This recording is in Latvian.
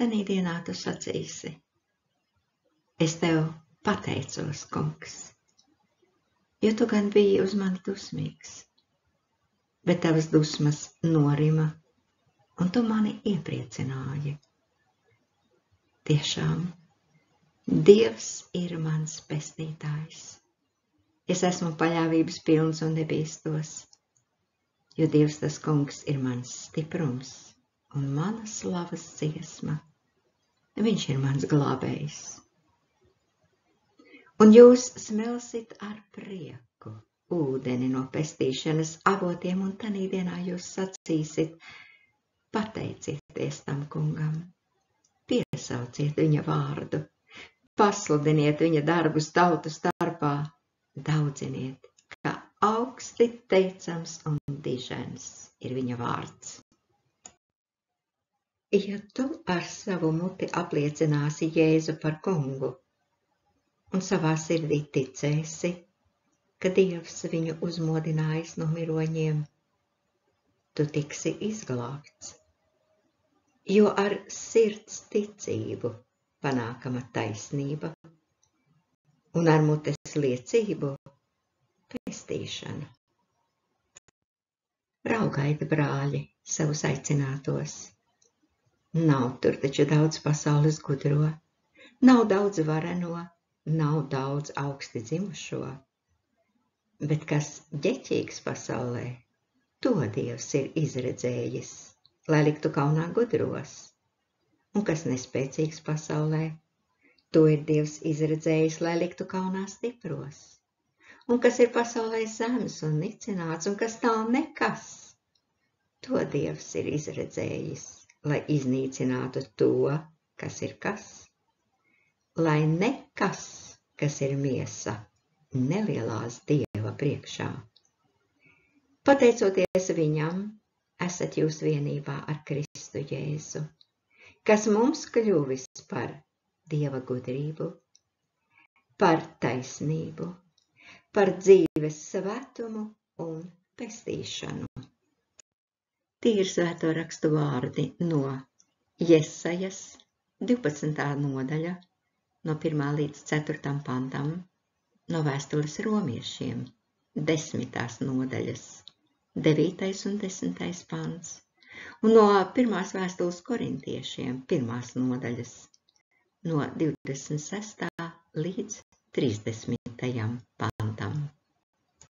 Tanī dienā tu sacīsi: es tev pateicos, kungs, jo tu gan biji uz mani dusmīgs, bet tavas dusmas norima, un tu mani iepriecināji. Tiešām, Dievs ir mans pestītājs. Es esmu paļāvības pilns un nebīstos, jo Dievs tas kungs ir mans stiprums un mana slavas dziesma. Viņš ir mans glābējs. Un jūs smelsit ar prieku ūdeni no pestīšanas avotiem, un tanī dienā jūs sacīsit: pateicieties tam kungam, piesauciet viņa vārdu, pasludiniet viņa darbus tautu starpā, daudziniet, ka augsti teicams un dižens ir viņa vārds. Ja tu ar savu muti apliecināsi Jēzu par kungu un savā sirdī ticēsi, ka Dievs viņu uzmodinājis no miroņiem, tu tiksi izglābts, jo ar sirds ticību panākama taisnība un ar mutes liecību pestīšana. Raugaidi, brāļi, savus aicinātos. Nav tur taču daudz pasaules gudro, nav daudz vareno, nav daudz augsti dzimušo, bet kas ģeķīgs pasaulē, to Dievs ir izredzējis, lai liktu kaunā gudros, un kas nespēcīgs pasaulē, to ir Dievs izredzējis, lai liktu kaunā stipros, un kas ir pasaulē zems un nicināts, un kas nav nekas, to Dievs ir izredzējis, lai iznīcinātu to, kas ir kas, lai nekas, kas ir miesa, nelielās Dieva priekšā. Pateicoties viņam, esat jūs vienībā ar Kristu Jēzu, kas mums kļuvis par Dieva gudrību, par taisnību, par dzīves svētumu un pestīšanu. Tie ir svēto rakstu vārdi no Jesajas 12. nodaļa, no 1. līdz 4. pantam, no vēstules romiešiem 10. nodaļas, 9. un 10. pants, un no 1. vēstules korintiešiem 1. nodaļas, no 26. līdz 30. pantam.